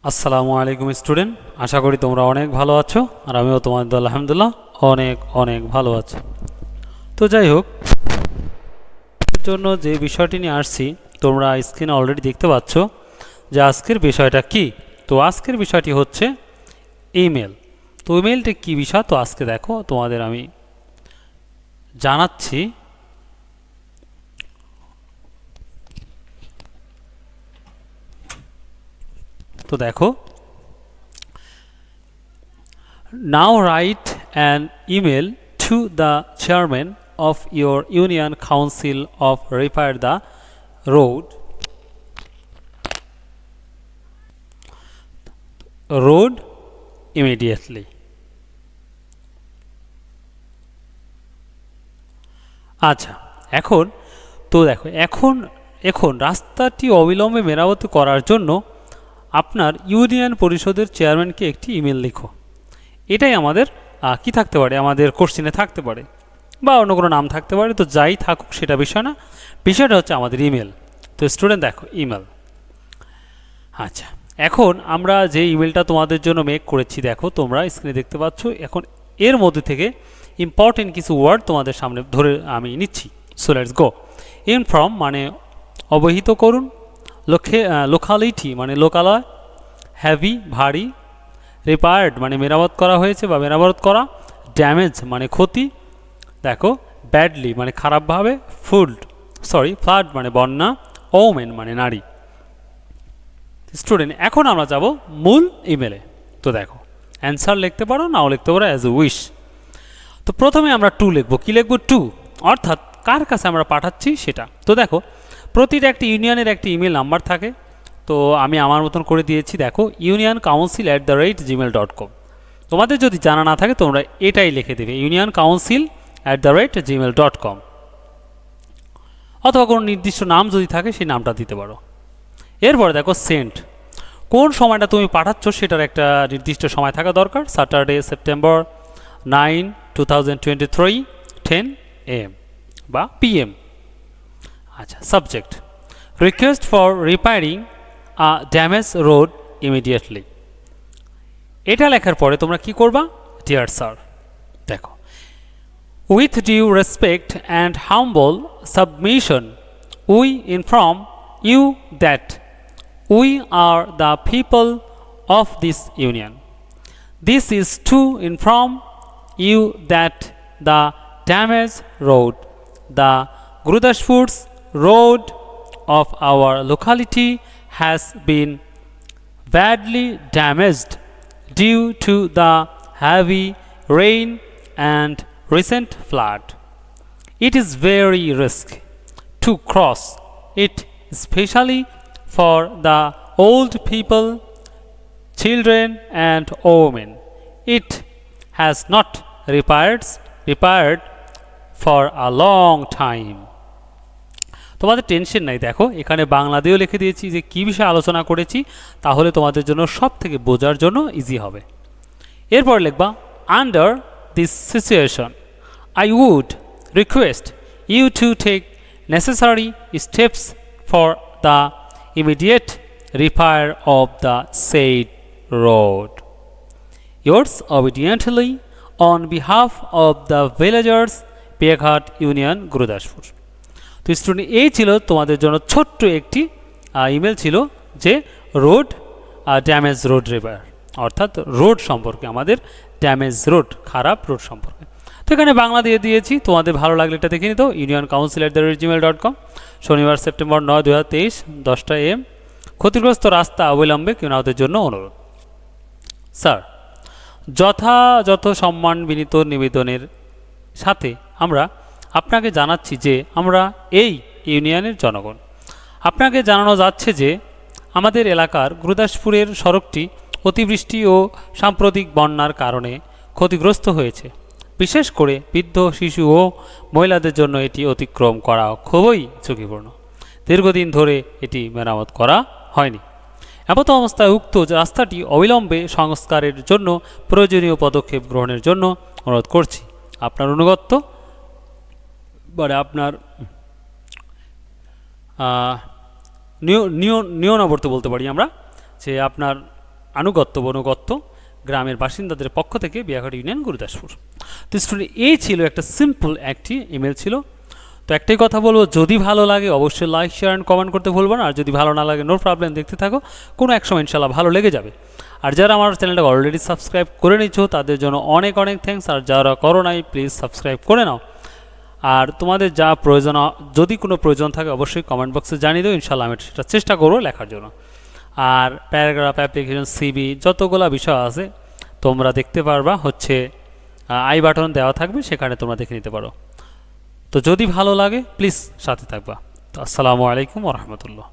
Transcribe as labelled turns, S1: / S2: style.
S1: আসসালামু আলাইকুম স্টুডেন্ট, আশা করি তোমরা অনেক ভালো আছো আর আমিও তোমাদের আলহামদুলিল্লাহ অনেক অনেক ভালো আছি। তো যাই হোক, এর জন্য যে বিষয়টি নিয়ে আসছি তোমরা স্ক্রিনে অলরেডি দেখতে পাচ্ছ যে আজকের বিষয়টা কি। তো আজকের বিষয়টি হচ্ছে ইমেল। তো ইমেলটি কী বিষয়, তো আজকে দেখো তোমাদের আমি জানাচ্ছি। তো দেখো, now write an email to the chairman of your union council of repair the road immediately. আচ্ছা, এখন তো দেখো, এখন এখন রাস্তাটি অবিলম্বে মেরামত করার জন্য আপনার ইউনিয়ন পরিষদের চেয়ারম্যানকে একটি ইমেল লিখো। এটাই আমাদের কি থাকতে পারে, আমাদের কোশ্চেনে থাকতে পারে বা অন্য কোনো নাম থাকতে পারে। তো যাই থাকুক সেটা বিষয় না, বিষয়টা হচ্ছে আমাদের ইমেল। তো স্টুডেন্ট দেখো ইমেল। আচ্ছা, এখন আমরা যে ইমেলটা তোমাদের জন্য মেক করেছি দেখো তোমরা স্ক্রিনে দেখতে পাচ্ছ। এখন এর মধ্যে থেকে ইম্পর্টেন্ট কিছু ওয়ার্ড তোমাদের সামনে ধরে আমি নিচ্ছি। So let's go. ইনফর্ম মানে অবহিত করুন, লোকালিটি মানে লোকালয়, হ্যাভি ভারী, রিপায়ার্ড মানে মেরামত করা হয়েছে বা মেরামত করা, ড্যামেজ মানে ক্ষতি দেখো, ব্যাডলি মানে খারাপভাবে, ফ্লাড মানে বন্যা, ওমেন মানে নারী। স্টুডেন্ট এখন আমরা যাব মূল ইমেলে। তো দেখো অ্যান্সার লিখতে পারো, নাও লিখতে পারো অ্যাজ এ উইশ। তো প্রথমে আমরা টু লিখবো। কী লিখবো? টু, অর্থাৎ কার কাছে আমরা পাঠাচ্ছি সেটা। তো দেখো প্রতিটা একটি ইউনিয়নের একটি ইমেল নাম্বার থাকে। তো আমি আমার মতন করে দিয়েছি, দেখো union@gmail.com। তোমাদের যদি জানা না থাকে তোমরা এটাই লিখে দেবে union@gmail.com, অথবা কোনো নির্দিষ্ট নাম যদি থাকে সেই নামটা দিতে পারো। এরপরে দেখো সেন্ট, কোন সময়টা তুমি পাঠাচ্ছ সেটার একটা নির্দিষ্ট সময় থাকা দরকার। স্যাটারডে সেপ্টেম্বর 9, 2023 10 AM বা PM। আচ্ছা, subject request for repairing a damage road immediately. এটা লেখার পরে তোমরা কি করবা? ডিয়ার স্যার, দেখো with due respect and humble submission we inform you that we are the people of this union. This is to inform you that the damaged road, the Gurudashpur road of our locality, has been badly damaged due to the heavy rain and recent flood. It is very risky to cross it, especially for the old people, children and women. It has not repaired for a long time. তোমাদের tension নাই, দেখো এখানে বাংলা দিয়েও লিখে দিয়েছি যে কী বিষয়ে আলোচনা করেছি, তাহলে তোমাদের জন্য সব থেকে বোঝার জন্য ইজি হবে। এরপর লিখবা under this situation I would request you to take necessary steps for the immediate repair of the said road. Yours obediently on behalf of the villagers Peghat Union Gurudashpur. তো স্টুডেন্ট এই ছিল তোমাদের জন্য ছোট্ট একটি ইমেল ছিল যে road damage road repair, অর্থাৎ রোড সম্পর্কে, আমাদের ড্যামেজ রোড খারাপ রোড সম্পর্কে। তো এখানে বাংলা দিয়ে দিয়েছি, তোমাদের ভালো লাগলে এটা দেখে নিত। union@gmail.com, শনিবার সেপ্টেম্বর 9, 2023 10টা AM। ক্ষতিগ্রস্ত রাস্তা অবিলম্বে কেনাদের জন্য অনুরোধ। স্যার, যথাযথ সম্মান বিনীত নিবেদনের সাথে আমরা আপনাকে জানাচ্ছি যে আমরা এই ইউনিয়নের জনগণ। আপনাকে জানানো যাচ্ছে যে আমাদের এলাকার গুরুদাসপুরের সড়কটি অতিবৃষ্টি ও সাম্প্রতিক বন্যার কারণে ক্ষতিগ্রস্ত হয়েছে। বিশেষ করে বৃদ্ধ, শিশু ও মহিলাদের জন্য এটি অতিক্রম করা খুবই ঝুঁকিপূর্ণ। দীর্ঘদিন ধরে এটি মেরামত করা হয়নি। এমত অবস্থায় উক্ত রাস্তাটি অবিলম্বে সংস্কারের জন্য প্রয়োজনীয় পদক্ষেপ গ্রহণের জন্য অনুরোধ করছি। আপনার অনুগত্য মানে আপনার নিয়নাবর্ত বলতে পারি আমরা, যে আপনার আনুগত্য বনুগত্য গ্রামের বাসিন্দাদের পক্ষ থেকে বিয়াঘাট ইউনিয়ন গুরুদাসপুর। তো স্টুডেন্ট এই ছিল একটা সিম্পল একটি ইমেল ছিল। তো একটাই কথা বলবো, যদি ভালো লাগে অবশ্যই লাইক শেয়ার অ্যান্ড কমেন্ট করতে ভুলবো না। আর যদি ভালো না লাগে নো প্রবলেম, দেখতে থাকো, কোনো এক সময় ইনশাল্লাহ ভালো লেগে যাবে। আর যারা আমার চ্যানেলটা অলরেডি সাবস্ক্রাইব করে নিচ্ছো তাদের জন্য অনেক অনেক থ্যাঙ্কস। আর যারা করো নাই প্লিজ সাবস্ক্রাইব করে নাও। আর তোমাদের যা প্রয়োজন, যদি কোনো প্রয়োজন থাকে অবশ্যই কমেন্ট বক্সে জানিয়ে দেবো, ইনশাল্লাহ আমি সেটা চেষ্টা করবো লেখার জন্য। আর প্যারাগ্রাফ, অ্যাপ্লিকেশন, সিবি যতগুলো বিষয় আছে তোমরা দেখতে পারবা, হচ্ছে আই বাটন দেওয়া থাকবে, সেখানে তোমরা দেখে নিতে পারো। তো যদি ভালো লাগে প্লিজ সাথে থাকবা। তো আসসালামু আলাইকুম ওয়া রাহমাতুল্লাহ।